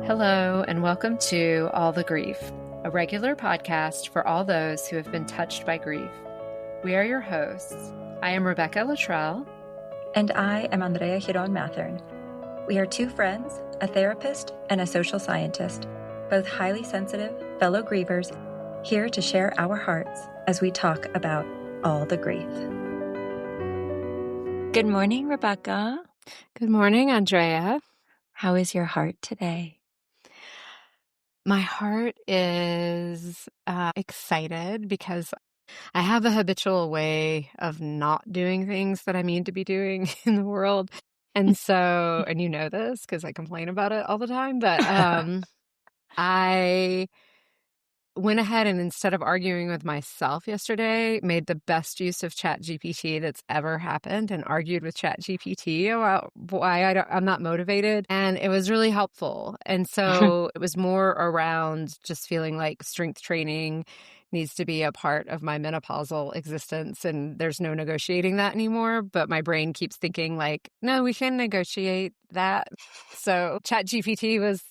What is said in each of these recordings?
Hello, and welcome to All the Grief, a regular podcast for all those who have been touched by grief. We are your hosts. I am Rebecca Luttrell. And I am Andrea Mathern. We are two friends, a therapist, and a social scientist, both highly sensitive fellow grievers, here to share our hearts as we talk about all the grief. Good morning, Rebecca. Good morning, Andrea. How is your heart today? My heart is excited because I have a habitual way of not doing things that I mean to be doing in the world. And so, and you know this because I complain about it all the time, but I went ahead and instead of arguing with myself yesterday, made the best use of ChatGPT that's ever happened and argued with ChatGPT about why I'm not motivated. And it was really helpful. And so it was more around just feeling like strength training needs to be a part of my menopausal existence. And there's no negotiating that anymore. But my brain keeps thinking like, no, we can negotiate that. So ChatGPT was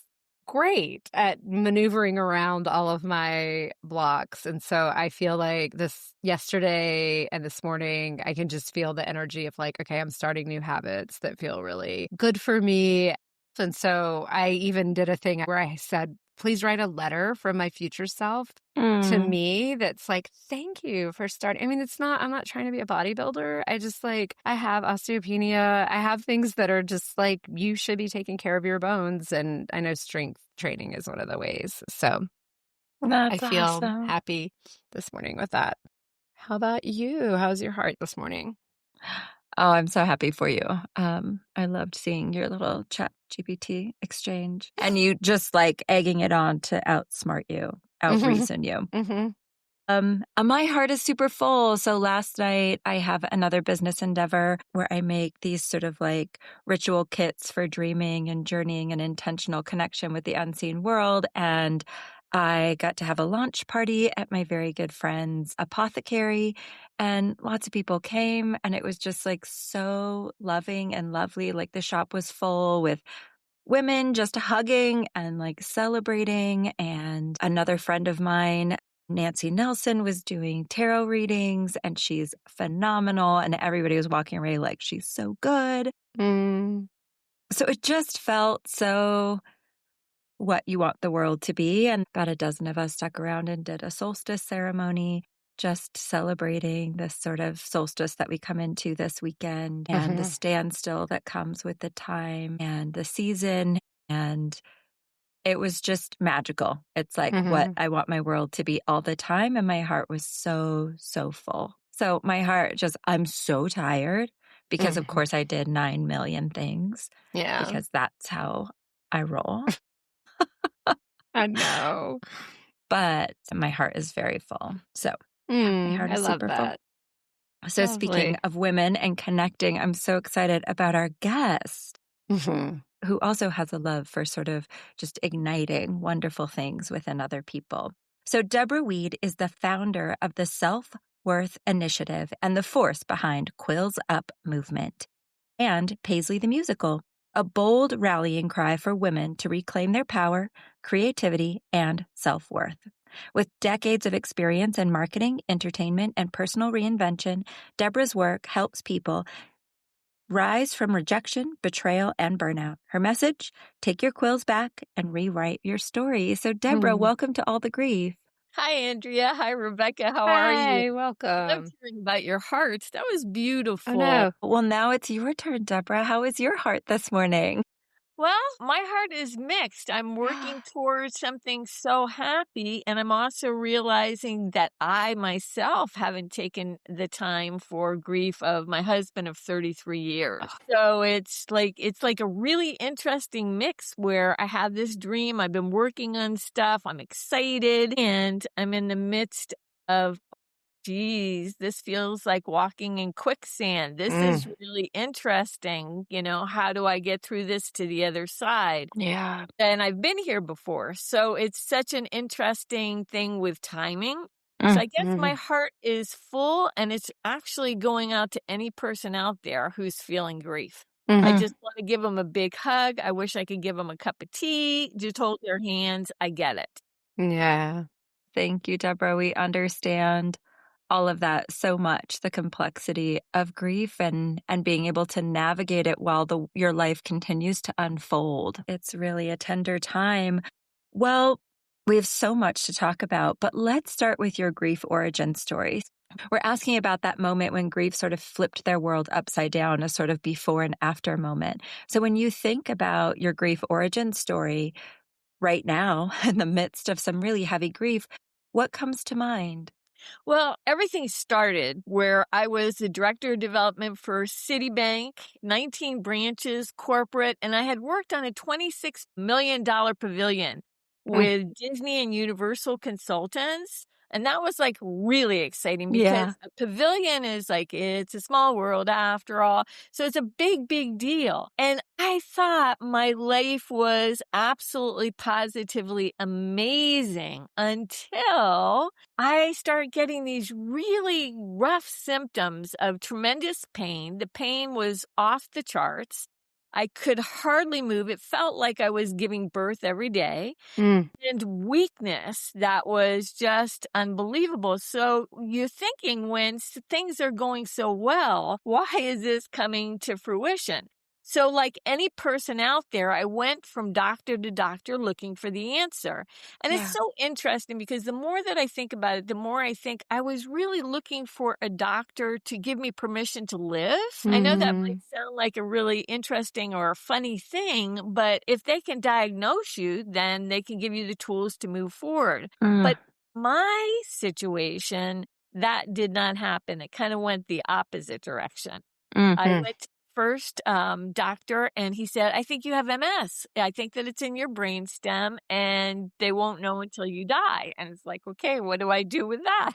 great at maneuvering around all of my blocks. And so I feel like this yesterday and this morning, I can just feel the energy of like, okay, I'm starting new habits that feel really good for me. And so I even did a thing where I said, please write a letter from my future self to me that's like, thank you for starting. I mean, I'm not trying to be a bodybuilder. I just I have osteopenia. I have things that are just like, you should be taking care of your bones. And I know strength training is one of the ways. So That's I feel awesome. happy this morning with that. How about you? How's your heart this morning? Oh, I'm so happy for you. I loved seeing your little chat GPT exchange and you just like egging it on to outsmart you, out-reason you. My heart is super full. So last night I have another business endeavor where I make these sort of like ritual kits for dreaming and journeying and intentional connection with the unseen world. And I got to have a launch party at my very good friend's apothecary, and lots of people came, and it was just like so loving and lovely. Like the shop was full with women just hugging and like celebrating. And another friend of mine, Nancy Nelson, was doing tarot readings, and she's phenomenal. And everybody was walking away like, she's so good. So it just felt so what you want the world to be. And about a dozen of us stuck around and did a solstice ceremony, just celebrating this sort of solstice that we come into this weekend and the standstill that comes with the time and the season. And it was just magical. It's like what I want my world to be all the time. And my heart was so, so full. So my heart I'm so tired because of course I did 9 million things. Yeah. Because that's how I roll. I know. But my heart is very full. So my heart is super full. So Lovely. Speaking of women and connecting, I'm so excited about our guest who also has a love for sort of just igniting wonderful things within other people. So Deborah Weed is the founder of the Self-Worth Initiative and the force behind Quills Up movement and Paisley the Musical, a bold rallying cry for women to reclaim their power, creativity, and self-worth. With decades of experience in marketing, entertainment, and personal reinvention, Deborah's work helps people rise from rejection, betrayal, and burnout. Her message, take your quills back and rewrite your story. So Deborah, welcome to All the Grief. Hi, Andrea. Hi, Rebecca. How are you? Hi, welcome. I love hearing about your hearts. That was beautiful. Oh, no. Well, now it's your turn, Deborah. How is your heart this morning? Well, my heart is mixed. I'm working towards something so happy, and I'm also realizing that I myself haven't taken the time for grief of my husband of 33 years. So it's like a really interesting mix where I have this dream, I've been working on stuff, I'm excited, and I'm in the midst of geez, this feels like walking in quicksand. This is really interesting. You know, how do I get through this to the other side? Yeah. And I've been here before. So it's such an interesting thing with timing. So I guess my heart is full, and it's actually going out to any person out there who's feeling grief. I Mhm. just want to give them a big hug. I wish I could give them a cup of tea, just hold their hands. I get it. Yeah. Thank you, Deborah. We understand all of that so much, the complexity of grief and being able to navigate it while your life continues to unfold. It's really a tender time. Well, we have so much to talk about, but let's start with your grief origin story. We're asking about that moment when grief sort of flipped their world upside down, a sort of before and after moment. So when you think about your grief origin story right now, in the midst of some really heavy grief, what comes to mind? Well, everything started where I was the director of development for Citibank, 19 branches, corporate, and I had worked on a $26 million pavilion Mm. with Disney and Universal consultants. And that was like really exciting because Yeah. a pavilion is like, it's a small world after all. So it's a big, big deal. And I thought my life was absolutely positively amazing until I started getting these really rough symptoms of tremendous pain. The pain was off the charts. I could hardly move. It felt like I was giving birth every day. Mm. And weakness that was just unbelievable. So you're thinking when things are going so well, why is this coming to fruition? So like any person out there, I went from doctor to doctor looking for the answer. And it's Yeah. so interesting because the more that I think about it, the more I think I was really looking for a doctor to give me permission to live. I know that might Mhm. sound like a really interesting or a funny thing, but if they can diagnose you, then they can give you the tools to move forward. Mm, But my situation, that did not happen. It kind of went the opposite direction. I Mm. went to the first doctor and he said, I think you have MS. I think that it's in your brainstem and they won't know until you die. And it's like, okay, what do I do with that?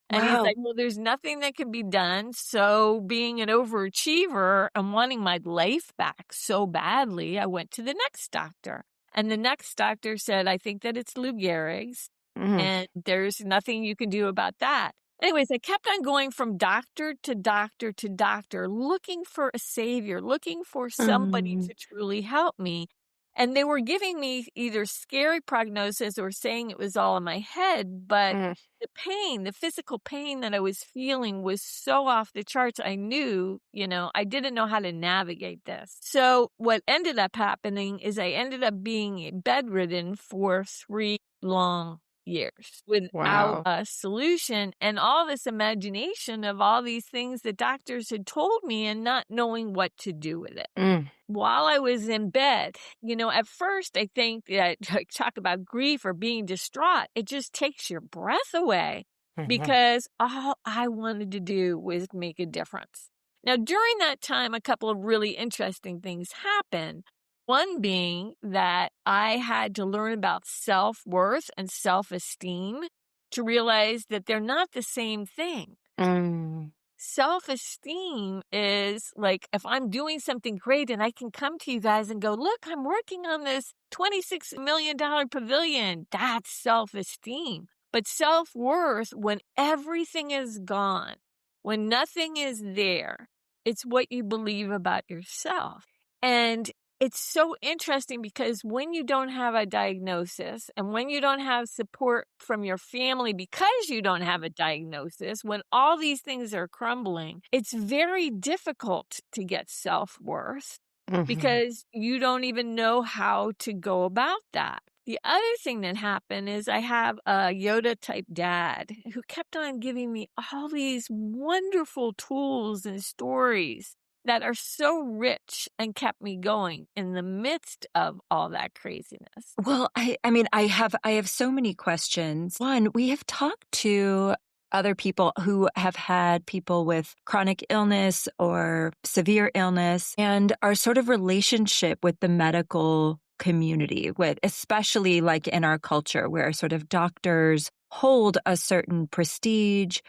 And he's wow. like, well, there's nothing that can be done. So being an overachiever and wanting my life back so badly, I went to the next doctor. And the next doctor said, I think that it's Lou Gehrig's Mm. and there's nothing you can do about that. Anyways, I kept on going from doctor to doctor to doctor, looking for a savior, looking for somebody Mm, to truly help me. And they were giving me either scary prognosis or saying it was all in my head. But Mm. the pain, the physical pain that I was feeling was so off the charts. I knew, I didn't know how to navigate this. So what ended up happening is I ended up being bedridden for 3 long years without Wow. a solution and all this imagination of all these things that doctors had told me and not knowing what to do with it. Mm. While I was in bed, at first I think that talk about grief or being distraught, it just takes your breath away Mhm. because all I wanted to do was make a difference. Now, during that time, a couple of really interesting things happened. One being that I had to learn about self-worth and self-esteem to realize that they're not the same thing. Mm. Self-esteem is like if I'm doing something great and I can come to you guys and go, look, I'm working on this $26 million pavilion. That's self-esteem. But self-worth, when everything is gone, when nothing is there, it's what you believe about yourself. And it's so interesting because when you don't have a diagnosis and when you don't have support from your family because you don't have a diagnosis, when all these things are crumbling, it's very difficult to get self-worth Mhm. because you don't even know how to go about that. The other thing that happened is I have a Yoda type dad who kept on giving me all these wonderful tools and stories that are so rich and kept me going in the midst of all that craziness. well, I mean, I have so many questions. One, we have talked to other people who have had people with chronic illness or severe illness and our sort of relationship with the medical community, with especially like in our culture where sort of doctors hold a certain prestige.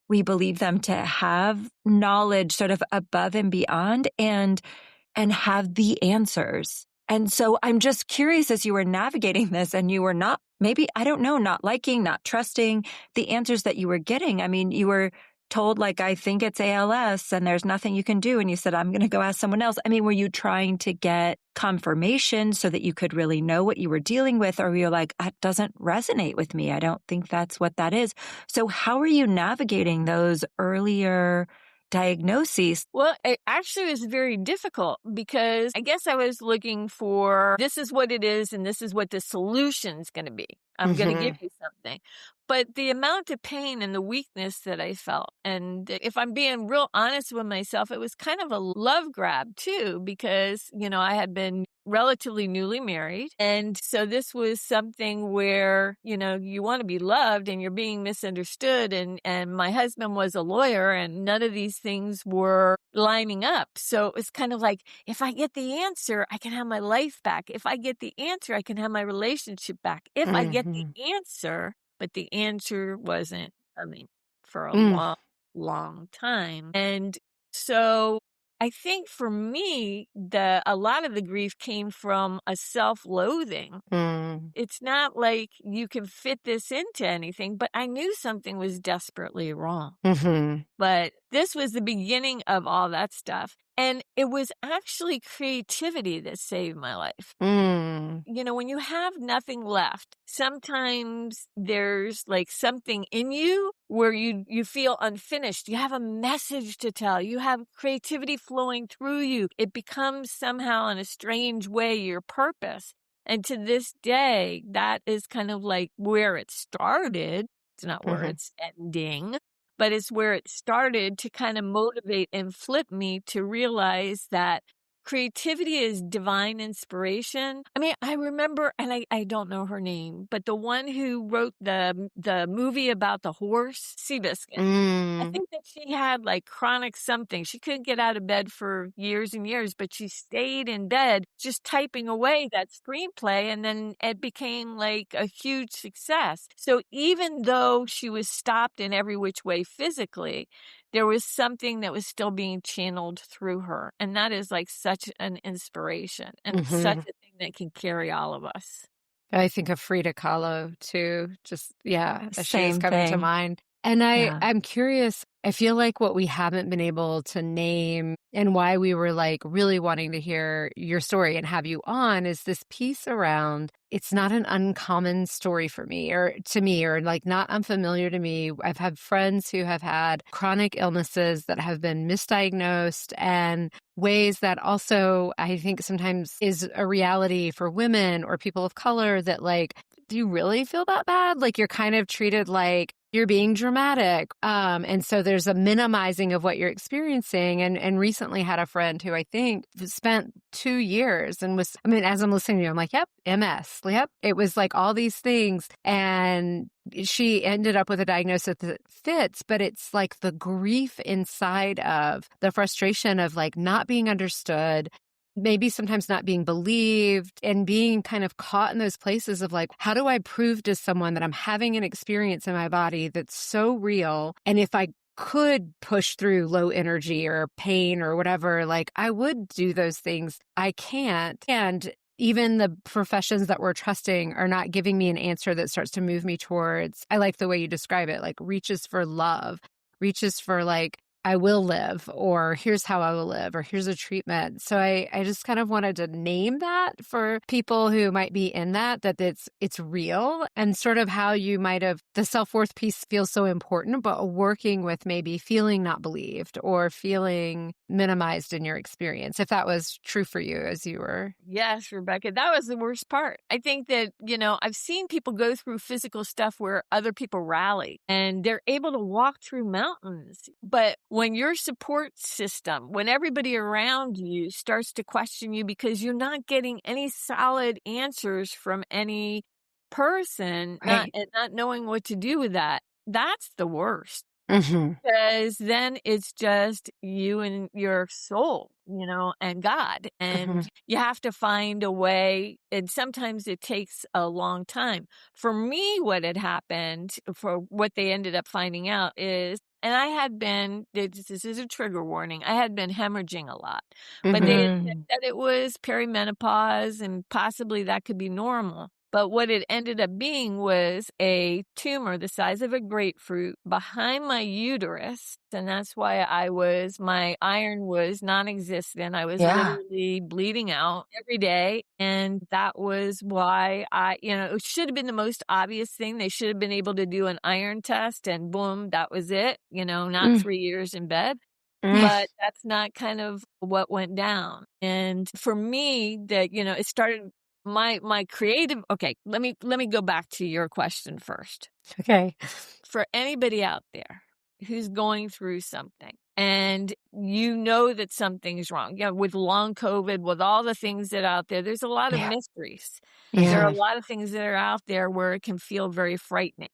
We believe them to have knowledge sort of above and beyond and have the answers. And so I'm just curious as you were navigating this and you were not, maybe, I don't know, not liking, not trusting the answers that you were getting. I mean, you were told, like, I think it's ALS and there's nothing you can do. And you said, I'm going to go ask someone else. I mean, were you trying to get confirmation so that you could really know what you were dealing with? Or were you like, that doesn't resonate with me. I don't think that's what that is. So how are you navigating those earlier diagnoses? Well, it actually was very difficult because I guess I was looking for, this is what it is and this is what the solution's going to be. I'm going to give you something. But the amount of pain and the weakness that I felt, and if I'm being real honest with myself, it was kind of a love grab too, because, I had been relatively newly married. And so this was something where, you want to be loved and you're being misunderstood. And my husband was a lawyer and none of these things were lining up. So it was kind of like, if I get the answer, I can have my life back. If I get the answer, I can have my relationship back. If I get the answer, but the answer wasn't coming for a long, long time. And so I think for me, a lot of the grief came from a self-loathing. It's not like you can fit this into anything, but I knew something was desperately wrong. But this was the beginning of all that stuff. And it was actually creativity that saved my life. When you have nothing left, sometimes there's like something in you where you feel unfinished. You have a message to tell. You have creativity flowing through you. It becomes somehow in a strange way your purpose. And to this day, that is kind of like where it started. It's not where it's ending, but it's where it started to kind of motivate and flip me to realize that creativity is divine inspiration. I mean, I remember, and I don't know her name, but the one who wrote the movie about the horse, Seabiscuit. I think that she had like chronic something. She couldn't get out of bed for years and years, but she stayed in bed just typing away that screenplay, and then it became like a huge success. So even though she was stopped in every which way physically, there was something that was still being channeled through her. And that is like such an inspiration and such a thing that can carry all of us. I think of Frida Kahlo too. Just, yeah, she is Same coming to thing. mind. And Yeah. I'm curious, I feel like what we haven't been able to name and why we were like really wanting to hear your story and have you on is this piece around, it's not an uncommon story for me or to me, or like not unfamiliar to me. I've had friends who have had chronic illnesses that have been misdiagnosed, and ways that also I think sometimes is a reality for women or people of color that like, do you really feel that bad? Like you're kind of treated like you're being dramatic. And so there's a minimizing of what you're experiencing. And recently had a friend who I think spent 2 years and was, I mean, as I'm listening to you, I'm like, yep, MS. Yep. It was like all these things. And she ended up with a diagnosis that fits, but it's like the grief inside of the frustration of like not being understood, maybe sometimes not being believed, and being kind of caught in those places of like, how do I prove to someone that I'm having an experience in my body that's so real? And if I could push through low energy or pain or whatever, like I would do those things. I can't. And even the professions that we're trusting are not giving me an answer that starts to move me towards, I like the way you describe it, like reaches for love, reaches for like, I will live, or here's how I will live, or here's a treatment. So I just kind of wanted to name that for people who might be in that it's real, and sort of how you might have, the self-worth piece feels so important, but working with maybe feeling not believed or feeling minimized in your experience, if that was true for you as you were. Yes, Rebecca, that was the worst part. I think that, I've seen people go through physical stuff where other people rally and they're able to walk through mountains. But when your support system, when everybody around you starts to question you because you're not getting any solid answers from any person, Right. not knowing what to do with that, that's the worst. Because then it's just you and your soul, and God. And you have to find a way. And sometimes it takes a long time. For me, what had happened, for what they ended up finding out is, and I had been, this is a trigger warning, I had been hemorrhaging a lot. But they had said that it was perimenopause and possibly that could be normal. But what it ended up being was a tumor the size of a grapefruit behind my uterus. And that's why my iron was non-existent. I was literally bleeding out every day. And that was why it should have been the most obvious thing. They should have been able to do an iron test and boom, that was it, not 3 years in bed. But that's not kind of what went down. And for me, that, it started my creative. Okay, let me go back to your question first. Okay. For anybody out there who's going through something and that something's wrong, with long COVID, with all the things that are out there's a lot of mysteries. There are a lot of things that are out there where it can feel very frightening.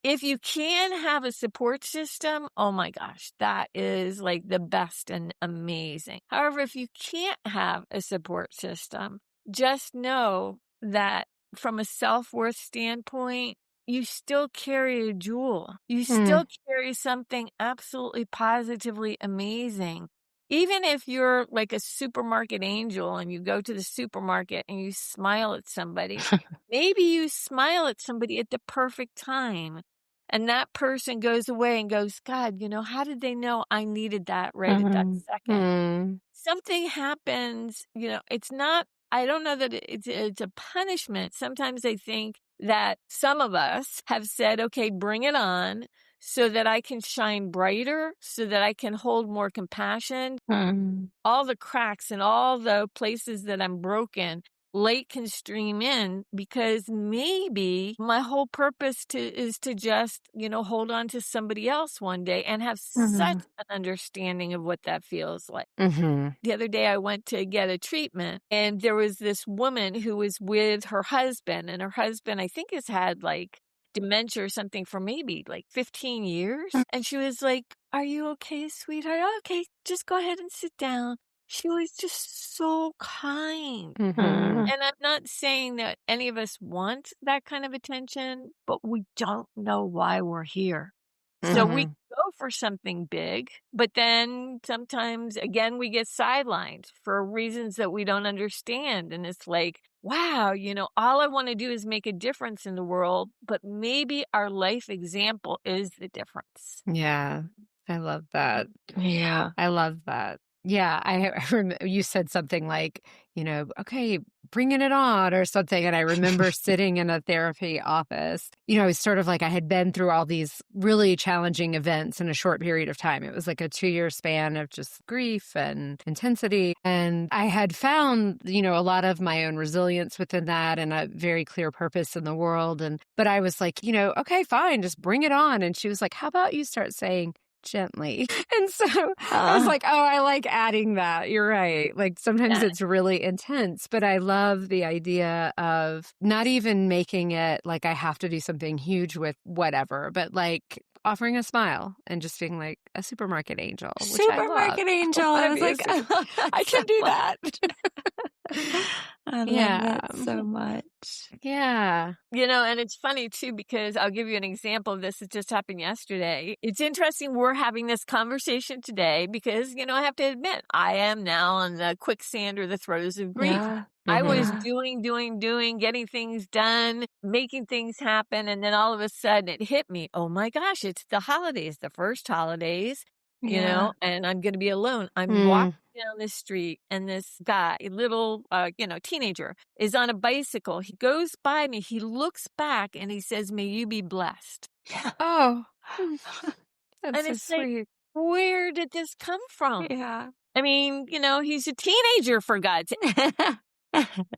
If you can have a support system, oh my gosh, that is like the best and amazing. However, if you can't have a support system, just know that from a self-worth standpoint, you still carry a jewel. You still carry something absolutely positively amazing. Even if you're like a supermarket angel and you go to the supermarket and you smile at somebody, maybe you smile at somebody at the perfect time. And that person goes away and goes, God, how did they know I needed that right at that second? Something happens, it's not, I don't know that it's a punishment. Sometimes I think that some of us have said, okay, bring it on so that I can shine brighter, so that I can hold more compassion. All the cracks and all the places that I'm broken, light can stream in, because maybe my whole purpose is to just, hold on to somebody else one day and have such an understanding of what that feels like. The other day I went to get a treatment and there was this woman who was with her husband, and her husband, I think, has had like dementia or something for maybe like 15 years. And she was like, are you okay, sweetheart? Okay, just go ahead and sit down. She was just so kind. And I'm not saying that any of us want that kind of attention, but we don't know why we're here. So we go for something big, but then sometimes, again, we get sidelined for reasons that we don't understand. And it's like, wow, all I want to do is make a difference in the world, but maybe our life example is the difference. Yeah, I love that. Yeah. I love that. Yeah, I remember you said something like, okay, bringing it on or something. And I remember sitting in a therapy office, it was sort of like I had been through all these really challenging events in a short period of time. It was like a 2-year span of just grief and intensity. And I had found, a lot of my own resilience within that and a very clear purpose in the world. But I was like, okay, fine, just bring it on. And she was like, how about you start saying, gently. And so I was like, oh, I like adding that. You're right. Like sometimes it's really intense, but I love the idea of not even making it like I have to do something huge with whatever, but like offering a smile and just being like a supermarket angel. Supermarket angel. I was like, I love that. I can do that. I love that so much. Yeah. And it's funny too, because I'll give you an example of this. It just happened yesterday. It's interesting we're having this conversation today because, I have to admit, I am now on the quicksand or the throes of grief. Yeah. I was doing, getting things done, making things happen. And then all of a sudden it hit me. Oh my gosh, it's the holidays, the first holidays, and I'm going to be alone. I'm walking down the street and this guy, little, teenager, is on a bicycle. He goes by me. He looks back and he says, may you be blessed. Oh, that's and so it's sweet. like, where did this come from? Yeah. I mean, he's a teenager, for God's sake.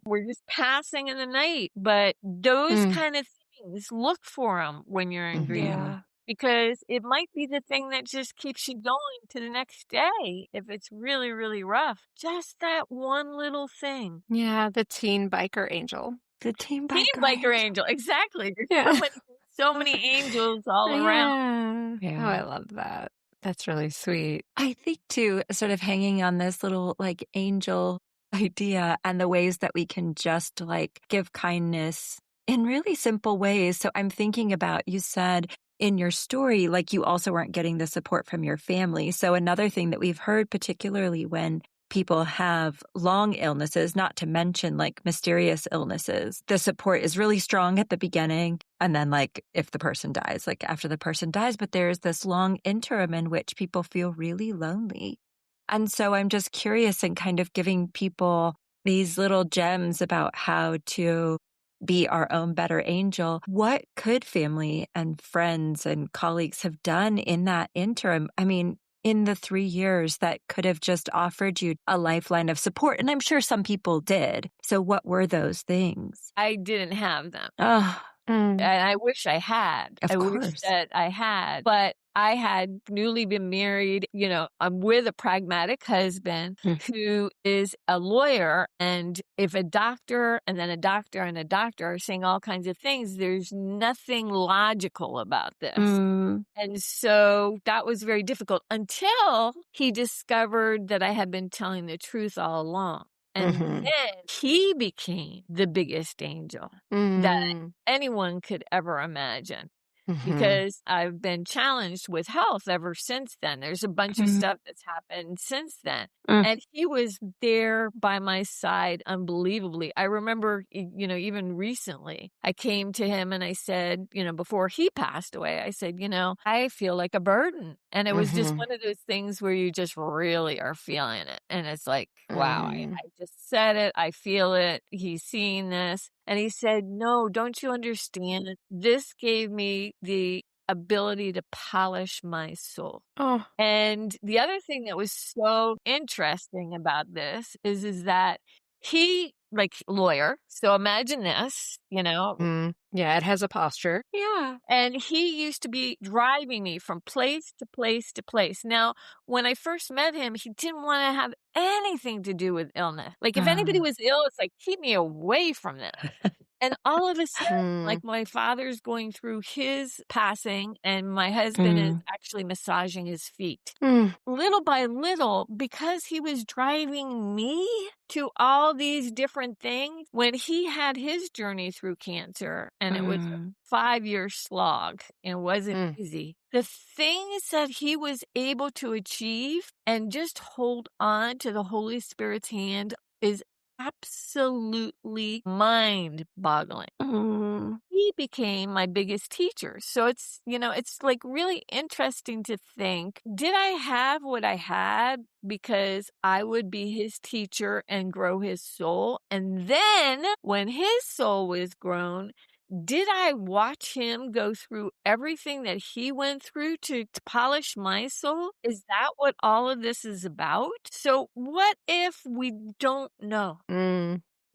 We're just passing in the night. But those kind of things, look for them when you're in grief. Yeah. Because it might be the thing that just keeps you going to the next day if it's really, really rough. Just that one little thing. Yeah, the teen biker angel. The teen biker angel. Exactly. There's so many angels all around. Yeah. Oh, I love that. That's really sweet. I think too, sort of hanging on this little like angel idea and the ways that we can just like give kindness in really simple ways. So I'm thinking about, you said in your story, like you also weren't getting the support from your family. So another thing that we've heard, particularly when people have long illnesses, not to mention like mysterious illnesses, the support is really strong at the beginning. And then like if the person dies, like after the person dies, but there's this long interim in which people feel really lonely. And so I'm just curious and kind of giving people these little gems about how to be our own better angel. What could family and friends and colleagues have done in that interim? I mean, in the 3 years that could have just offered you a lifeline of support. And I'm sure some people did. So what were those things? I didn't have them. Oh, And I wish I had. Of I wish course. that I had. But I had newly been married. You know, I'm with a pragmatic husband who is a lawyer. And if a doctor and then a doctor and a doctor are saying all kinds of things, there's nothing logical about this. And so that was very difficult until he discovered that I had been telling the truth all along. And then he became the biggest angel that anyone could ever imagine. Because I've been challenged with health ever since then. There's a bunch of stuff that's happened since then. And he was there by my side unbelievably. I remember, you know, even recently, I came to him and I said, you know, before he passed away, I said, you know, I feel like a burden. And it was just one of those things where you just really are feeling it. And it's like, wow, I just said it. I feel it. He's seeing this. And he said, no, don't you understand? This gave me the ability to polish my soul. Oh. And the other thing that was so interesting about this is that he, like lawyer, so imagine this, you know. Yeah, it has a posture. Yeah. And he used to be driving me from place to place to place. Now, when I first met him, he didn't want to have anything to do with illness. Like if anybody was ill, it's like, keep me away from this. And all of a sudden, like my father's going through his passing and my husband is actually massaging his feet. Little by little, because he was driving me to all these different things, when he had his journey through cancer and it was a 5-year slog and it wasn't easy, the things that he was able to achieve and just hold on to the Holy Spirit's hand is absolutely mind-boggling. He became my biggest teacher. So it's, you know, it's like really interesting to think, did I have what I had because I would be his teacher and grow his soul? And then when his soul was grown, did I watch him go through everything that he went through to polish my soul? Is that what all of this is about? So what if we don't know?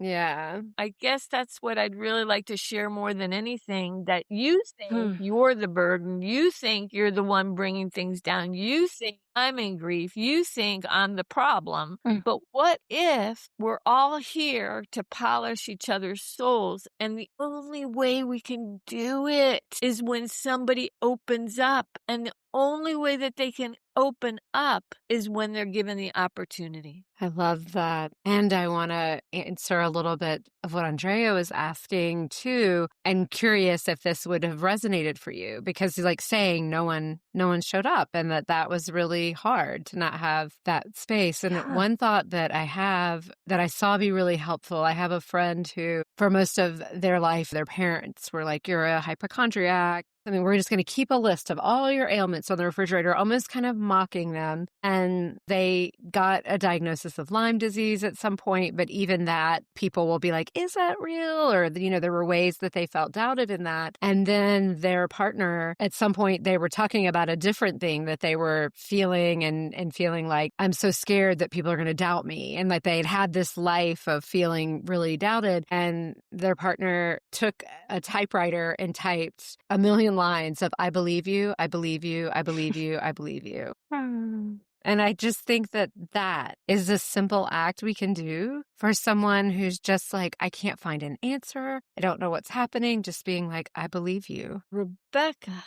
Yeah. I guess that's what I'd really like to share more than anything, that you think you're the burden. You think you're the one bringing things down. You think I'm in grief. You think I'm the problem. But what if we're all here to polish each other's souls? And the only way we can do it is when somebody opens up. And the only way that they can open up is when they're given the opportunity. I love that. And I want to answer a little bit of what Andrea was asking too. I'm curious if this would have resonated for you, because he's like saying no one showed up, and that was really hard to not have that space. And one thought that I have that I saw be really helpful, I have a friend who for most of their life, their parents were like, you're a hypochondriac. I mean, we're just going to keep a list of all your ailments on the refrigerator, almost kind of mocking them. And they got a diagnosis of Lyme disease at some point. But even that, people will be like, is that real? Or, you know, there were ways that they felt doubted in that. And then their partner, at some point, they were talking about a different thing that they were feeling and feeling like, I'm so scared that people are going to doubt me. And like they'd had this life of feeling really doubted. And their partner took a typewriter and typed a million lines of, I believe you, I believe you, I believe you, I believe you. And I just think that that is a simple act we can do for someone who's just like, I can't find an answer. I don't know what's happening. Just being like, I believe you. Rebecca,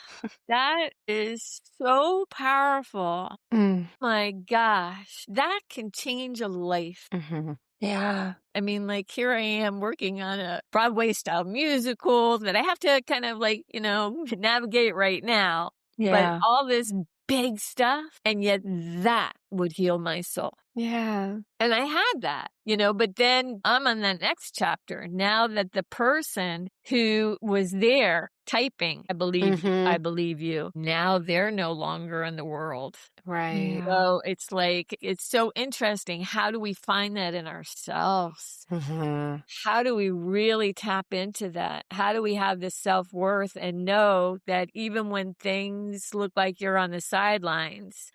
that is so powerful. My gosh, that can change a life. Yeah. I mean, like here I am working on a Broadway style musical that I have to kind of like, you know, navigate right now. Yeah. But all this big stuff, and yet that would heal my soul. Yeah. And I had that, but then I'm on that next chapter. Now that the person who was there typing, I believe you, now they're no longer in the world. Right. So it's like, it's so interesting. How do we find that in ourselves? How do we really tap into that? How do we have this self-worth and know that even when things look like you're on the sidelines,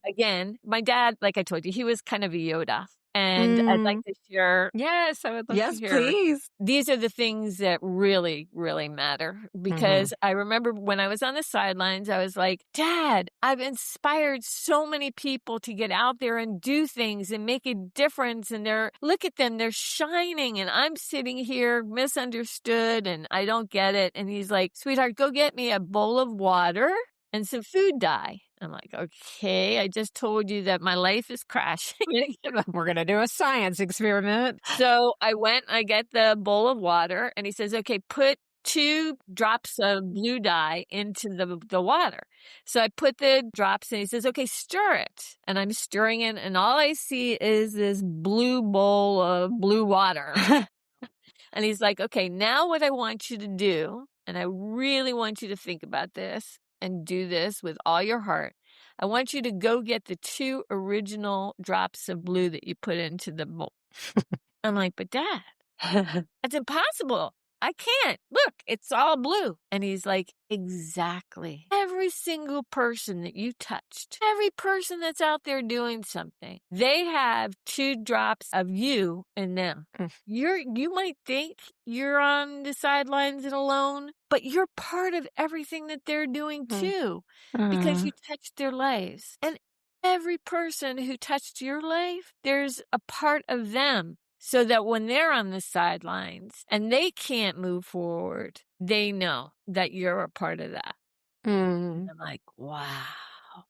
again, my dad, like I told you, he was kind of a Yoda. And I'd like to share. Yes, I would love to hear. Please. These are the things that really, really matter. Because I remember when I was on the sidelines, I was like, Dad, I've inspired so many people to get out there and do things and make a difference. And look at them, they're shining. And I'm sitting here misunderstood and I don't get it. And he's like, sweetheart, go get me a bowl of water and some food dye. I'm like, okay, I just told you that my life is crashing. We're going to do a science experiment. So I went, I get the bowl of water, and he says, okay, put 2 drops of blue dye into the water. So I put the drops and he says, okay, stir it. And I'm stirring it, and all I see is this blue bowl of blue water. And he's like, okay, now what I want you to do, and I really want you to think about this, and do this with all your heart. I want you to go get the 2 original drops of blue that you put into the bowl. I'm like, but Dad, that's impossible. I can't. Look, it's all blue. And he's like, exactly. Every single person that you touched, every person that's out there doing something, they have 2 drops of you in them. You might think you're on the sidelines and alone, but you're part of everything that they're doing too, because you touched their lives. And every person who touched your life, there's a part of them. So that when they're on the sidelines and they can't move forward, they know that you're a part of that. And I'm like, wow.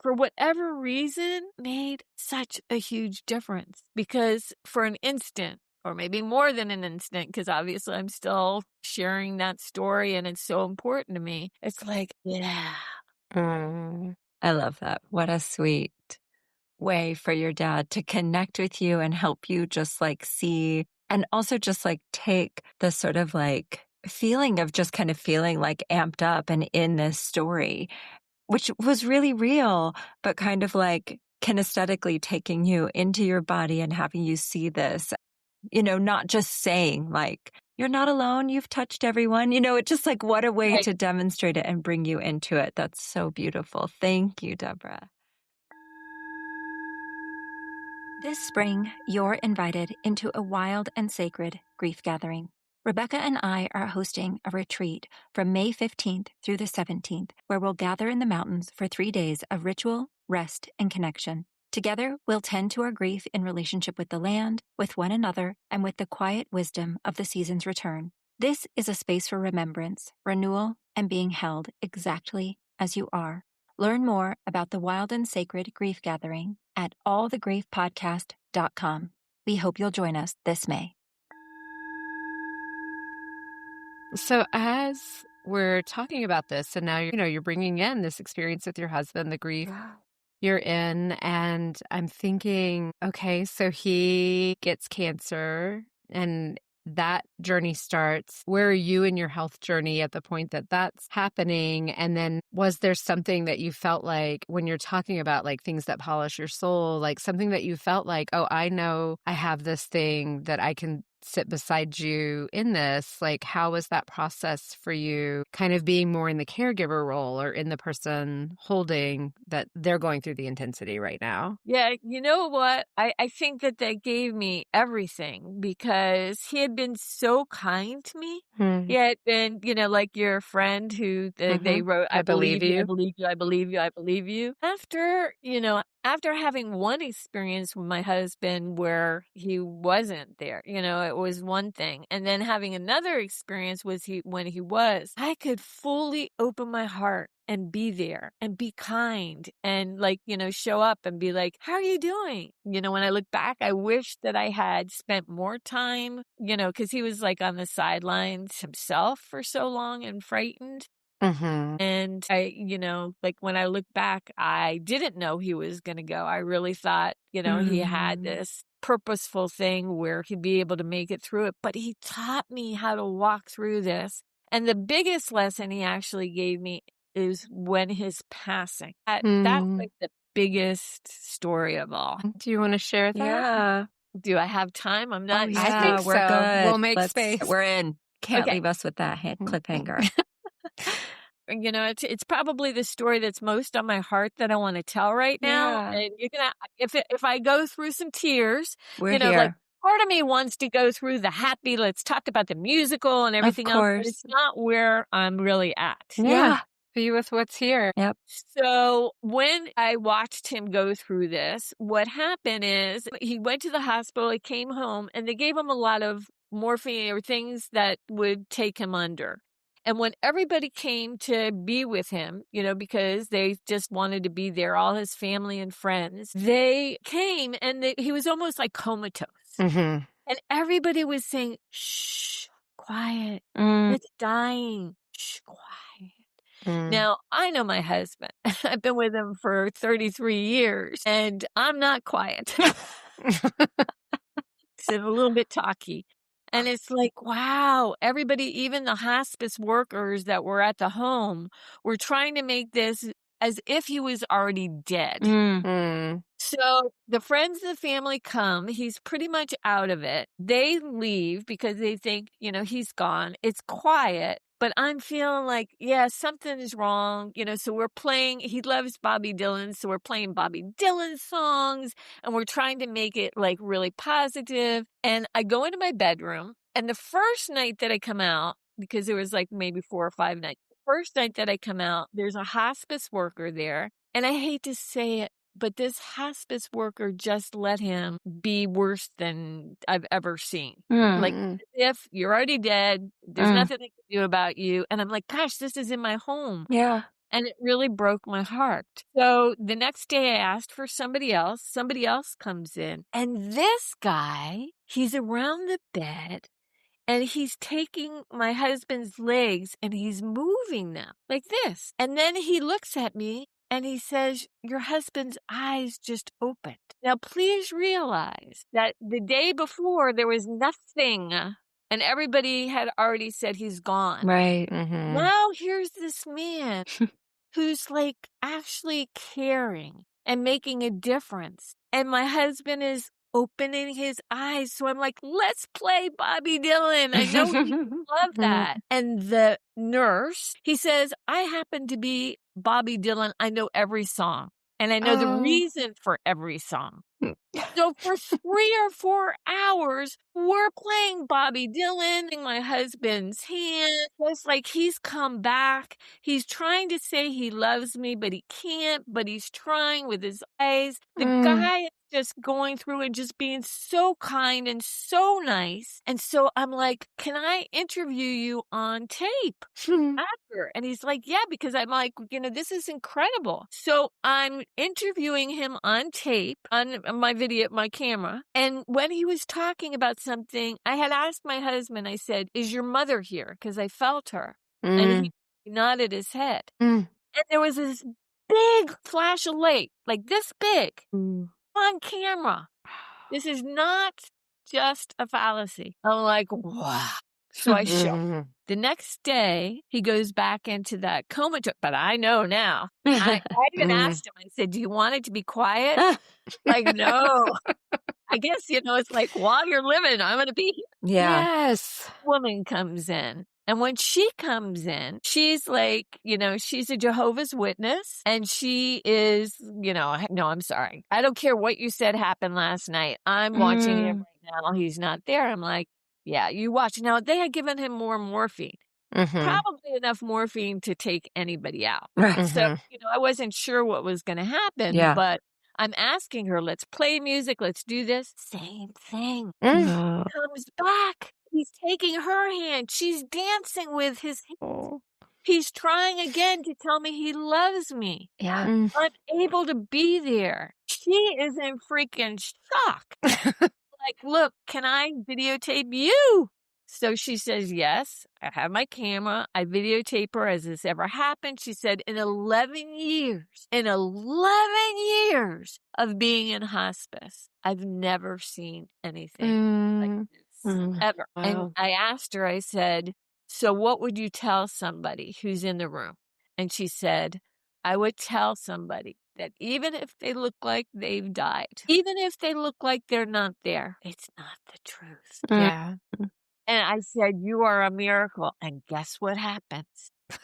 For whatever reason, made such a huge difference. Because for an instant, or maybe more than an instant, because obviously I'm still sharing that story and it's so important to me. It's like, yeah. I love that. What a sweet way for your dad to connect with you and help you just like see, and also just like take the sort of like feeling of just kind of feeling like amped up and in this story, which was really real, but kind of like kinesthetically taking you into your body and having you see this, not just saying like, you're not alone, you've touched everyone, it's just like, what a way to demonstrate it and bring you into it. That's so beautiful. Thank you, Deborah. This spring, you're invited into a wild and sacred grief gathering. Rebecca and I are hosting a retreat from May 15th through the 17th, where we'll gather in the mountains for 3 days of ritual, rest, and connection. Together, we'll tend to our grief in relationship with the land, with one another, and with the quiet wisdom of the season's return. This is a space for remembrance, renewal, and being held exactly as you are. Learn more about the Wild and Sacred Grief Gathering at allthegriefpodcast.com. We hope you'll join us this May. So as we're talking about this, and now you're bringing in this experience with your husband, the grief you're in, and I'm thinking, okay, so he gets cancer and that journey starts. Where are you in your health journey at the point that that's happening? And then was there something that you felt like when you're talking about like things that polish your soul, like something that you felt like, oh, I know I have this thing that I can sit beside you in this? Like, how was that process for you, kind of being more in the caregiver role or in the person holding that they're going through the intensity right now? Yeah, you know what? I think that gave me everything because he had been so kind to me. He had been, like your friend who they wrote, I believe you, I believe you, I believe you, I believe you. After having one experience with my husband where he wasn't there, it was one thing. And then having another experience when he was, I could fully open my heart and be there and be kind and show up and be like, how are you doing? When I look back, I wish that I had spent more time, because he was like on the sidelines himself for so long and frightened. And like when I look back, I didn't know he was going to go. I really thought, he had this purposeful thing where he'd be able to make it through it. But he taught me how to walk through this. And the biggest lesson he actually gave me is when his passing. That's like the biggest story of all. Do you want to share that? Yeah. Do I have time? I'm not. I think we're so. good. We'll make space. We're in. Can't leave us with that cliffhanger. It's probably the story that's most on my heart that I want to tell right now. Yeah. And you're gonna, if I go through some tears, We're here. like part of me wants to go through the happy. Let's talk about the musical and everything else. But it's not where I'm really at. Yeah. Be with what's here. Yep. So when I watched him go through this, what happened is he went to the hospital, he came home, and they gave him a lot of morphine or things that would take him under. And when everybody came to be with him, because they just wanted to be there, all his family and friends, they came and he was almost like comatose. And everybody was saying, shh, quiet. It's dying. Shh, quiet. Now, I know my husband. I've been with him for 33 years, and I'm not quiet. He's a little bit talky. And it's like, wow, everybody, even the hospice workers that were at the home, were trying to make this as if he was already dead. So the friends and the family come. He's pretty much out of it. They leave because they think, he's gone. It's quiet. But I'm feeling like, yeah, something is wrong. So we're playing, he loves Bobby Dylan. So we're playing Bobby Dylan songs and we're trying to make it like really positive. And I go into my bedroom, and the first night that I come out, because there was like maybe 4 or 5 nights, the first night that I come out, there's a hospice worker there. And I hate to say it, but this hospice worker just let him be worse than I've ever seen. Like, if you're already dead, there's nothing they can do about you. And I'm like, gosh, this is in my home. Yeah. And it really broke my heart. So the next day I asked for somebody else. Somebody else comes in. And this guy, he's around the bed. And he's taking my husband's legs and he's moving them like this. And then he looks at me and he says, your husband's eyes just opened. Now, please realize that the day before there was nothing and everybody had already said he's gone. Right. Now here's this man who's like actually caring and making a difference. And my husband is opening his eyes. So I'm like, let's play Bobby Dylan. I know he love that. And the nurse, he says, I happen to be Bobby Dylan. I know every song. And I know the reason for every song. So for 3 or 4 hours, we're playing Bobby Dylan in my husband's hand. It's like he's come back. He's trying to say he loves me, but he can't. But he's trying with his eyes. The guy is just going through and just being so kind and so nice. And so I'm like, can I interview you on tape after? And he's like, yeah, because I'm like, this is incredible. So I'm interviewing him on tape on my video, my camera. And when he was talking about something, I had asked my husband, I said, is your mother here? Because I felt her. And he nodded his head. And there was this big flash of light, like this big, on camera. This is not just a fallacy. I'm like, wow. So I show. The next day, he goes back into that coma. But I know now. I even asked him, I said, do you want it to be quiet? Like, no. I guess, it's like, while you're living, I'm going to be here. Yeah. Yes. Woman comes in. And when she comes in, she's like, she's a Jehovah's Witness. And she is, no, I'm sorry. I don't care what you said happened last night. I'm watching him right now. He's not there. I'm like, yeah, you watch. Now, they had given him more morphine. Probably enough morphine to take anybody out. So, I wasn't sure what was going to happen. But I'm asking her, let's play music. Let's do this. Same thing. Comes back. He's taking her hand. She's dancing with his hand. He's trying again to tell me he loves me. Yeah. I'm able to be there. She is in freaking shock. Like, look, can I videotape you So she says, yes, I have my camera. I videotape her. Has this ever happened? She said, in 11 years of being in hospice, I've never seen anything like this, ever. Wow. And I asked her, I said, so what would you tell somebody who's in the room? And she said, I would tell somebody that even if they look like they've died, even if they look like they're not there, it's not the truth. Yeah. And I said, you are a miracle. And guess what happens?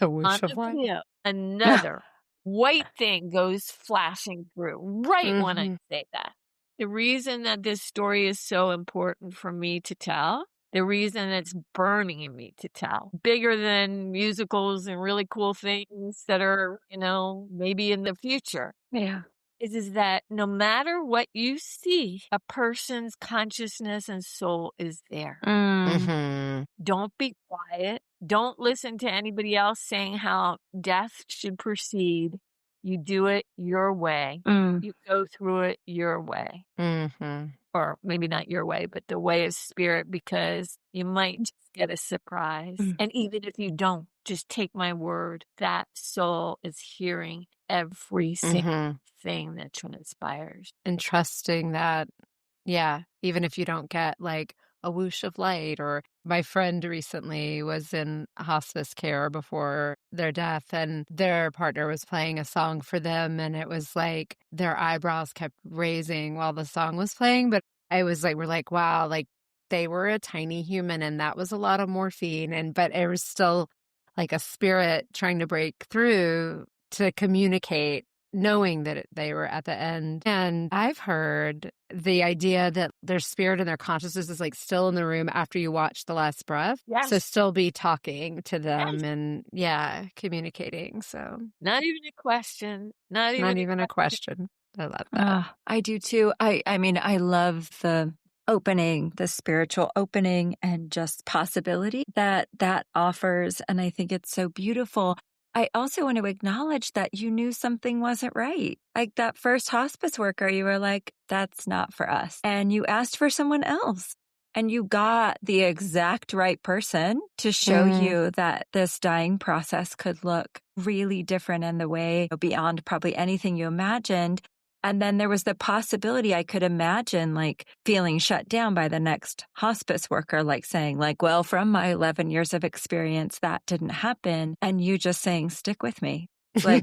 A On whoosh the of light. video, another white thing goes flashing through right when I say that. The reason that this story is so important for me to tell, the reason it's burning in me to tell, bigger than musicals and really cool things that are, maybe in the future. Yeah. Is that no matter what you see, a person's consciousness and soul is there. Don't be quiet. Don't listen to anybody else saying how death should proceed. You do it your way. You go through it your way. Or maybe not your way, but the way of spirit, because you might just get a surprise. And even if you don't, just take my word, that soul is hearing every single thing that transpires. And trusting that, yeah, even if you don't get like a whoosh of light. Or my friend recently was in hospice care before their death, and their partner was playing a song for them, and it was like their eyebrows kept raising while the song was playing. But I was like, we're like, wow, like they were a tiny human, and that was a lot of morphine, but it was still like a spirit trying to break through to communicate, knowing that they were at the end. And I've heard the idea that their spirit and their consciousness is like still in the room after you watch The Last Breath. Yes. So still be talking to them Yes. and communicating. So not even a question. Not even a question. I love that. I do too. I mean, I love the opening, the spiritual opening and just possibility that offers. And I think it's so beautiful. I also want to acknowledge that you knew something wasn't right. Like that first hospice worker, you were like, that's not for us. And you asked for someone else. And you got the exact right person to show you that this dying process could look really different in the way beyond probably anything you imagined. And then there was the possibility, I could imagine, like feeling shut down by the next hospice worker, like saying like, well, from my 11 years of experience, that didn't happen. And you just saying, stick with me. Like,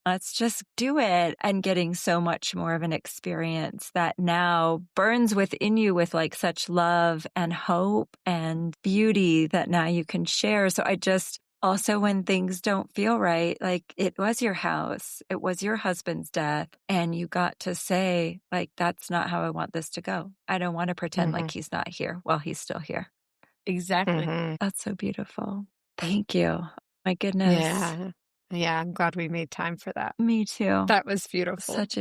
let's just do it. And getting so much more of an experience that now burns within you with like such love and hope and beauty that now you can share. So I just also, when things don't feel right, like it was your house, it was your husband's death, and you got to say, like, that's not how I want this to go. I don't want to pretend like he's not here while he's still here. Exactly. That's so beautiful. Thank you. My goodness. Yeah, I'm glad we made time for that. Me too. That was beautiful. Such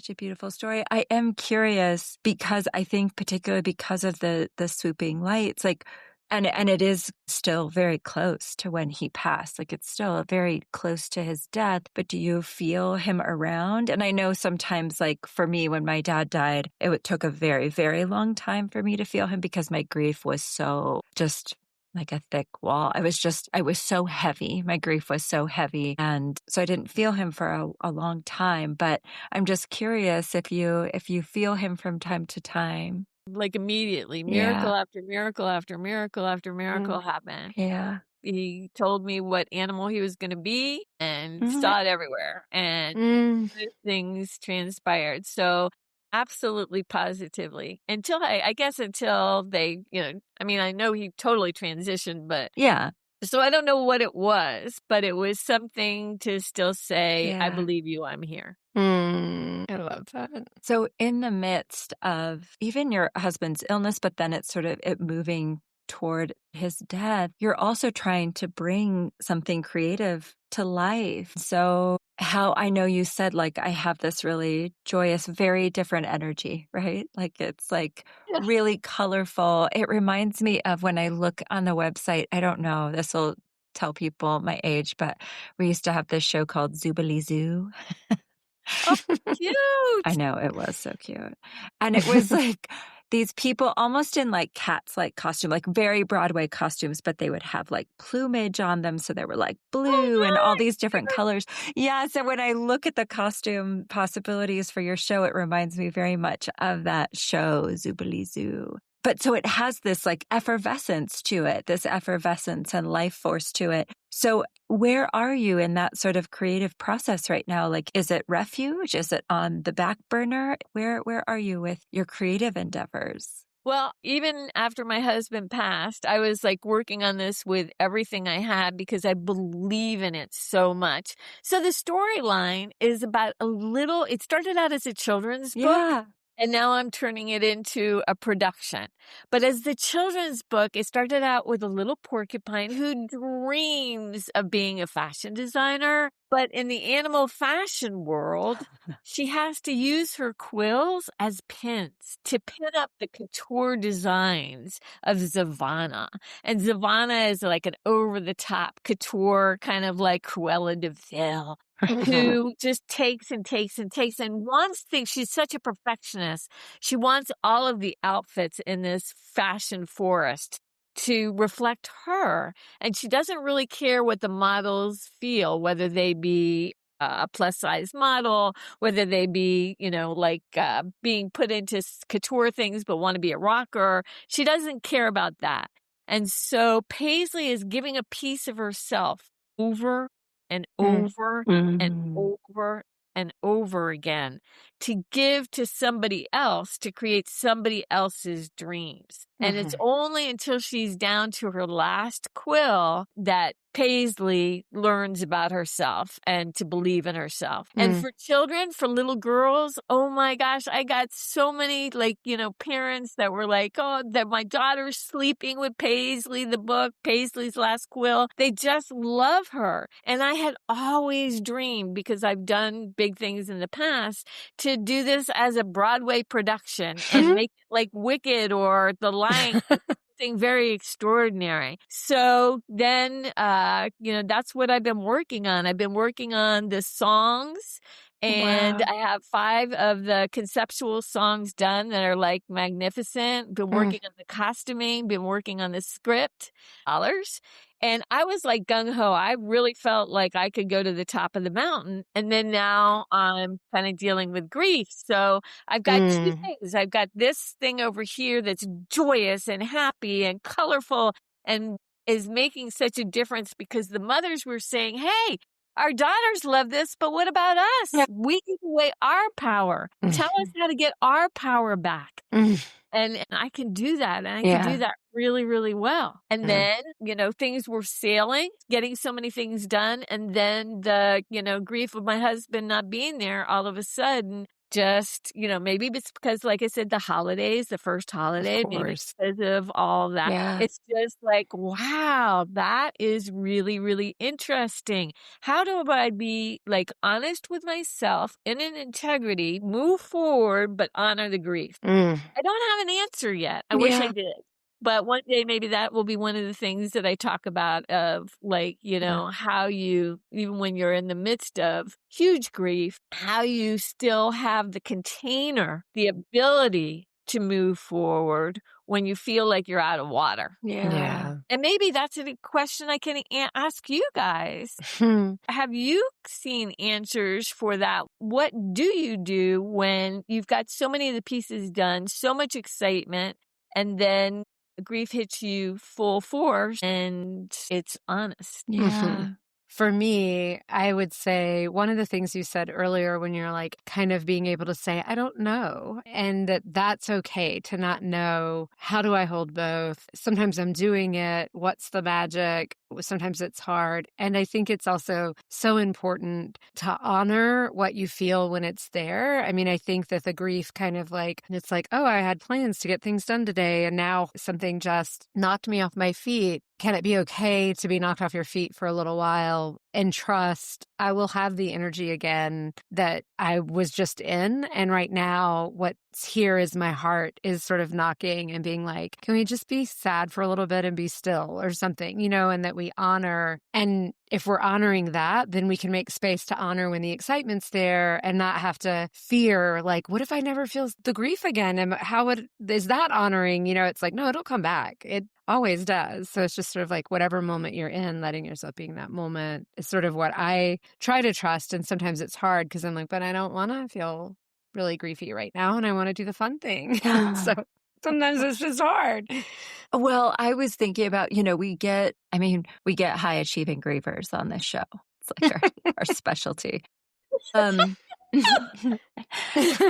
a beautiful story. I am curious because I think particularly because of the swooping lights, like, and it is still very close to when he passed. Like it's still very close to his death, but do you feel him around? And I know sometimes like for me, when my dad died, it took a very, very long time for me to feel him because my grief was so just like a thick wall. I was so heavy. My grief was so heavy. And so I didn't feel him for a long time, but I'm just curious if you feel him from time to time. Like immediately, miracle after miracle after miracle after miracle happened. Yeah. He told me what animal he was going to be and saw it everywhere. And things transpired. So absolutely, positively. Until until they, I know he totally transitioned, but yeah. So I don't know what it was, but it was something to still say, I believe you, I'm here. I love that. So in the midst of even your husband's illness, but then it's sort of it moving toward his death, you're also trying to bring something creative to life. So how I know you said, like, I have this really joyous, very different energy, right? Like it's like really colorful. It reminds me of when I look on the website, I don't know, this will tell people my age, but we used to have this show called Zoobilee Zoo. Oh, cute. I know, it was so cute. And it was like, these people almost in like cats like costume, like very Broadway costumes, but they would have like plumage on them. So they were like blue and all these different colors. Yeah. So when I look at the costume possibilities for your show, it reminds me very much of that show, Zoobly Zoo. But so it has this like effervescence to it, this effervescence and life force to it. So where are you in that sort of creative process right now? Like, is it refuge? Is it on the back burner? Where are you with your creative endeavors? Well, even after my husband passed, I was like working on this with everything I had because I believe in it so much. So the storyline is about it started out as a children's book. Yeah. And now I'm turning it into a production. But as the children's book, it started out with a little porcupine who dreams of being a fashion designer. But in the animal fashion world, she has to use her quills as pins to pin up the couture designs of Savannah. And Savannah is like an over-the-top couture, kind of like Cruella de Vil, who just takes and takes and takes and wants things. She's such a perfectionist. She wants all of the outfits in this fashion forest to reflect her. And she doesn't really care what the models feel, whether they be a plus size model, whether they be, being put into couture things, but want to be a rocker. She doesn't care about that. And so Paisley is giving a piece of herself over and over and over and over again to give to somebody else, to create somebody else's dreams. And it's only until she's down to her last quill that Paisley learns about herself and to believe in herself. And for children, for little girls, oh my gosh, I got so many parents that were like, oh, that my daughter's sleeping with Paisley, the book, Paisley's Last Quill. They just love her. And I had always dreamed, because I've done big things in the past, to do this as a Broadway production and make it like Wicked or The Lion King. Very extraordinary. So then, that's what I've been working on. I've been working on the songs, and I have 5 of the conceptual songs done that are like magnificent. Been working on the costuming, been working on the script, dollars. And I was like gung-ho. I really felt like I could go to the top of the mountain. And then now I'm kind of dealing with grief. So I've got 2 things. I've got this thing over here that's joyous and happy and colorful and is making such a difference, because the mothers were saying, hey, our daughters love this, but what about us? Yeah. We give away our power. Tell us how to get our power back. And I can do that. And I can do that really, really well. And then, things were sailing, getting so many things done. And then the, grief of my husband not being there all of a sudden, just, maybe it's because, like I said, the holidays, the first holiday, maybe it's because of all that. Yeah. It's just like, wow, that is really, really interesting. How do I be like honest with myself, in an integrity, move forward, but honor the grief? I don't have an answer yet. I wish I did. But one day, maybe that will be one of the things that I talk about, of like, how you, even when you're in the midst of huge grief, how you still have the container, the ability to move forward when you feel like you're out of water. Yeah. And maybe that's a question I can ask you guys. Have you seen answers for that? What do you do when you've got so many of the pieces done, so much excitement, and then grief hits you full force and it's honest? Yeah. For me, I would say one of the things you said earlier, when you're like kind of being able to say, I don't know, and that's okay to not know. How do I hold both? Sometimes I'm doing it. What's the magic? Sometimes it's hard. And I think it's also so important to honor what you feel when it's there. I mean, I think that the grief kind of like, it's like, oh, I had plans to get things done today, and now something just knocked me off my feet. can it be okay to be knocked off your feet for a little while and trust I will have the energy again that I was just in. And right now, what's here is my heart is sort of knocking and being like, can we just be sad for a little bit and be still or something, and that we honor. And if we're honoring that, then we can make space to honor when the excitement's there and not have to fear, like, what if I never feel the grief again? And is that honoring? It's like, no, it'll come back. It always does. So it's just sort of like whatever moment you're in, letting yourself be in that moment is sort of what I try to trust. And sometimes it's hard because I'm like, but I don't want to feel really griefy right now. And I want to do the fun thing. So sometimes it's just hard. Well, I was thinking about, we get high achieving grievers on this show. It's like our specialty.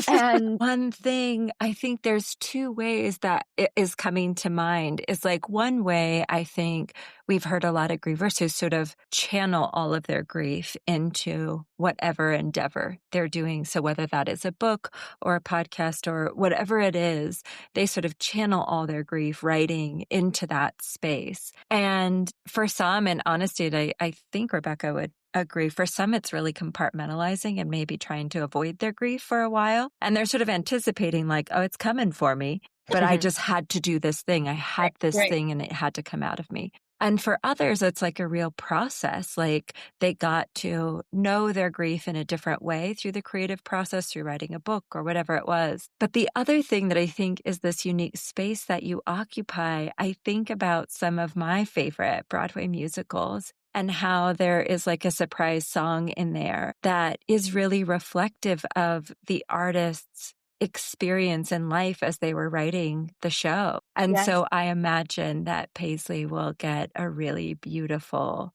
And one thing, I think there's two ways that it is coming to mind is like one way I think we've heard a lot of grievers who sort of channel all of their grief into whatever endeavor they're doing. So whether that is a book or a podcast or whatever it is, they sort of channel all their grief writing into that space. And for some, and honestly, I think Rebecca would agree. For some, it's really compartmentalizing and maybe trying to avoid their grief for a while. And they're sort of anticipating like, oh, it's coming for me. But I just had to do this thing. I had this thing and it had to come out of me. And for others, it's like a real process. Like they got to know their grief in a different way through the creative process, through writing a book or whatever it was. But the other thing that I think is this unique space that you occupy, I think about some of my favorite Broadway musicals and how there is like a surprise song in there that is really reflective of the artist's experience in life as they were writing the show. And so I imagine that Paisley will get a really beautiful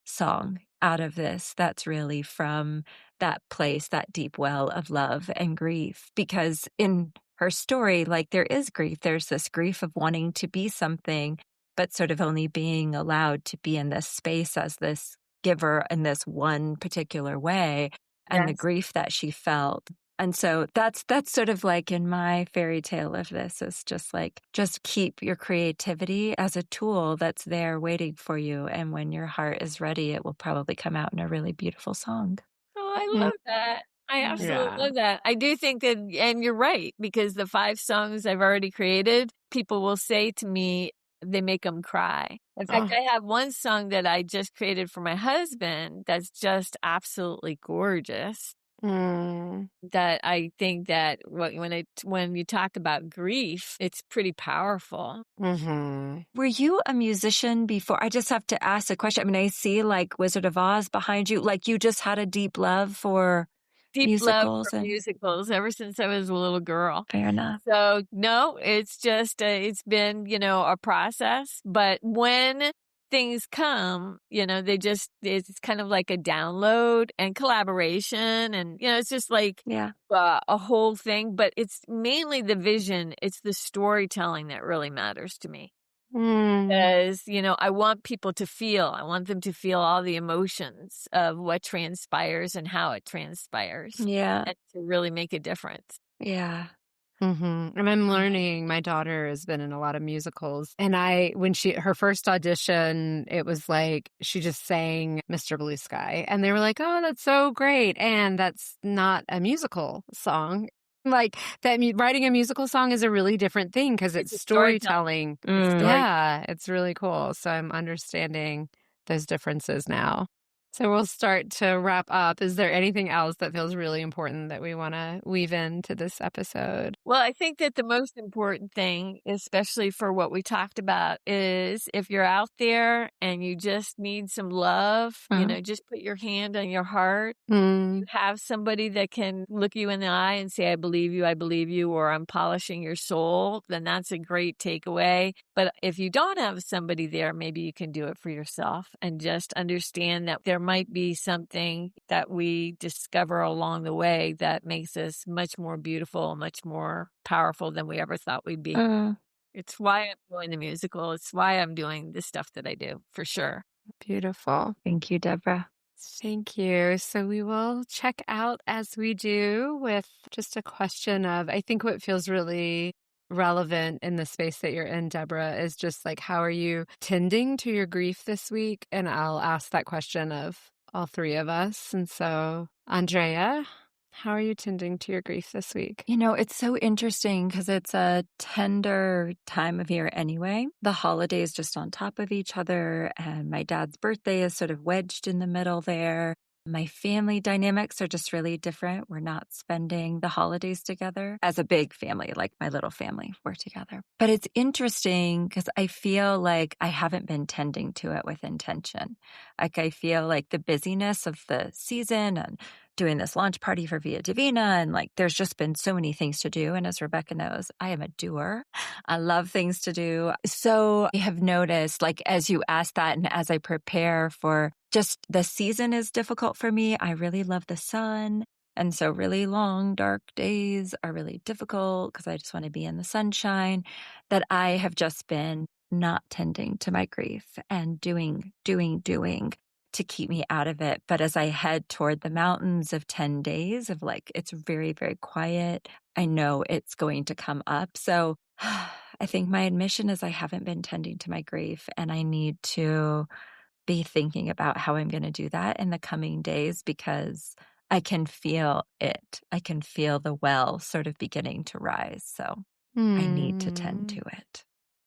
song out of this that's really from that place, that deep well of love and grief. Because in her story, like there is grief. There's this grief of wanting to be something, but sort of only being allowed to be in this space as this giver in this one particular way, and the grief that she felt. And so that's sort of like in my fairy tale of this is just like, just keep your creativity as a tool that's there waiting for you. And when your heart is ready, it will probably come out in a really beautiful song. Oh, I love that. I absolutely love that. I do think that, and you're right, because the 5 songs I've already created, people will say to me, they make them cry. In fact, I have one song that I just created for my husband that's just absolutely gorgeous. That I think that when you talk about grief, it's pretty powerful. Were you a musician before? I just have to ask a question. I mean, I see like Wizard of Oz behind you. Like you just had a deep love for musicals musicals ever since I was a little girl. Fair enough. So no, it's just it's been a process. But when things come, it's kind of like a download and collaboration, and it's just like a whole thing. But it's mainly the vision, it's the storytelling that really matters to me. Because, I want people to feel, I want them to feel all the emotions of what transpires and how it transpires. Yeah. And to really make a difference. Yeah. And I'm learning, my daughter has been in a lot of musicals. And when her first audition, it was like, she just sang Mr. Blue Sky. And they were like, oh, that's so great. And that's not a musical song. Like that, writing a musical song is a really different thing because it's storytelling. Yeah, it's really cool. So I'm understanding those differences now. So we'll start to wrap up. Is there anything else that feels really important that we want to weave into this episode? Well, I think that the most important thing, especially for what we talked about, is if you're out there and you just need some love, just put your hand on your heart. You have somebody that can look you in the eye and say, I believe you, or I'm polishing your soul, then that's a great takeaway. But if you don't have somebody there, maybe you can do it for yourself and just understand that there might be something that we discover along the way that makes us much more beautiful, much more powerful than we ever thought we'd be. It's why I'm doing the musical. It's why I'm doing the stuff that I do, for sure. Beautiful. Thank you, Deborah. Thank you. So we will check out as we do with just a question of, I think what feels really relevant in the space that you're in, Deborah, is just like, how are you tending to your grief this week? And I'll ask that question of all three of us. And so, Andrea, how are you tending to your grief this week? It's so interesting because it's a tender time of year anyway. The holidays just on top of each other, and my dad's birthday is sort of wedged in the middle there. My family dynamics are just really different. We're not spending the holidays together as a big family, like my little family. We're together. But it's interesting because I feel like I haven't been tending to it with intention. Like I feel like the busyness of the season and doing this launch party for Via Divina, and like there's just been so many things to do. And as Rebecca knows, I am a doer. I love things to do. So I have noticed, like as you ask that and as I prepare for just the season is difficult for me. I really love the sun. And so really long, dark days are really difficult because I just want to be in the sunshine, that I have just been not tending to my grief and doing to keep me out of it. But as I head toward the mountains of 10 days of like, it's very, very quiet. I know it's going to come up. So I think my admission is I haven't been tending to my grief, and I need to be thinking about how I'm going to do that in the coming days because I can feel it. I can feel the well sort of beginning to rise. So I need to tend to it.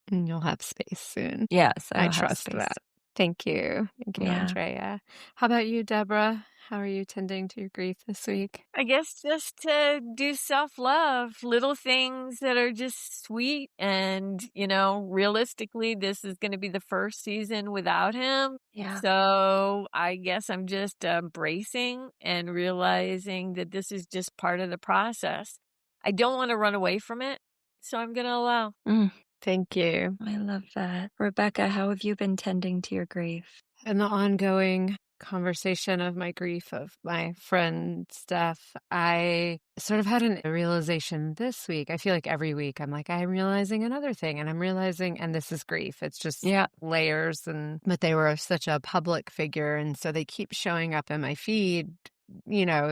And you'll have space soon. Yes, I trust that. Thank you. Thank you, Andrea. How about you, Deborah? How are you tending to your grief this week? I guess just to do self-love, little things that are just sweet. And, realistically, this is going to be the first season without him. Yeah. So I guess I'm just embracing and realizing that this is just part of the process. I don't want to run away from it, so I'm going to allow. Thank you. I love that. Rebecca, how have you been tending to your grief? In the ongoing conversation of my grief of my friend Steph, I sort of had a realization this week. I feel like every week I'm realizing another thing, and I'm realizing, and this is grief. It's just layers, but they were such a public figure, and so they keep showing up in my feed,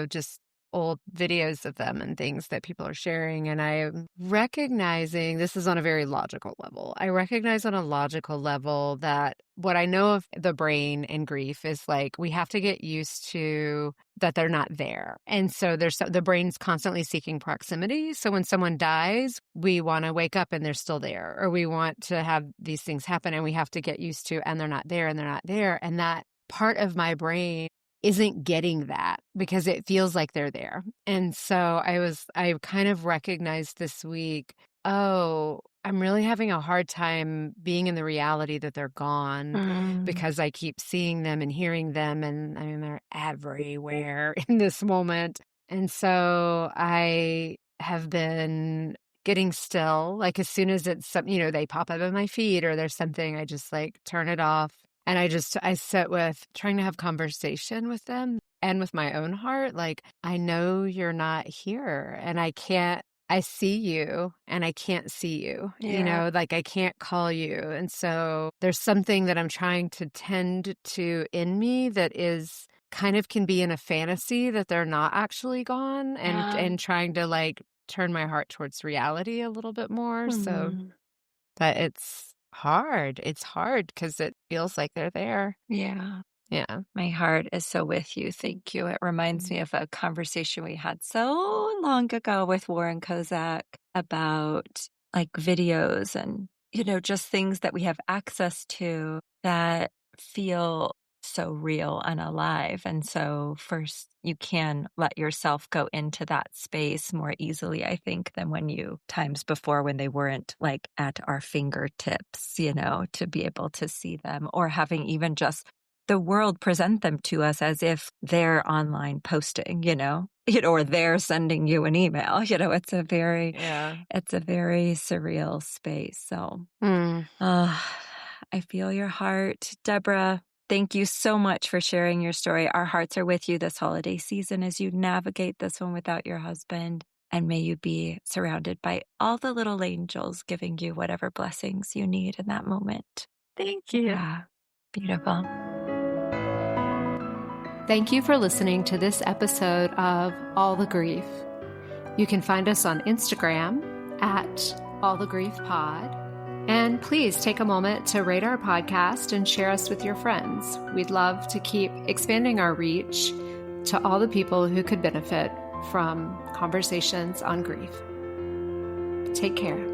just old videos of them and things that people are sharing. And I'm recognizing, this is on a very logical level. I recognize on a logical level that what I know of the brain and grief is like, we have to get used to that they're not there. And so the brain's constantly seeking proximity. So when someone dies, we want to wake up and they're still there, or we want to have these things happen and we have to get used to, and they're not there and they're not there. And that part of my brain isn't getting that because it feels like they're there. And so I kind of recognized this week, I'm really having a hard time being in the reality that they're gone because I keep seeing them and hearing them, and I mean, they're everywhere in this moment. And so I have been getting still, like as soon as it's something, they pop up in my feed or there's something, I just like turn it off. And I sit with trying to have conversation with them and with my own heart. Like, I know you're not here, and I see you and I can't see you, like I can't call you. And so there's something that I'm trying to tend to in me that is kind of can be in a fantasy that they're not actually gone, and trying to like turn my heart towards reality a little bit more. So, but it's hard. It's hard because it feels like they're there. Yeah. Yeah. My heart is so with you. Thank you. It reminds me of a conversation we had so long ago with Warren Kozak about like videos and, just things that we have access to that feel so real and alive. And so first you can let yourself go into that space more easily, I think, than times before when they weren't like at our fingertips, to be able to see them, or having even just the world present them to us as if they're online posting, or they're sending you an email. It's a very surreal space. So I feel your heart, Deborah. Thank you so much for sharing your story. Our hearts are with you this holiday season as you navigate this one without your husband. And may you be surrounded by all the little angels giving you whatever blessings you need in that moment. Thank you. Yeah, beautiful. Thank you for listening to this episode of All the Grief. You can find us on Instagram at All the Grief Pod. And please take a moment to rate our podcast and share us with your friends. We'd love to keep expanding our reach to all the people who could benefit from conversations on grief. Take care.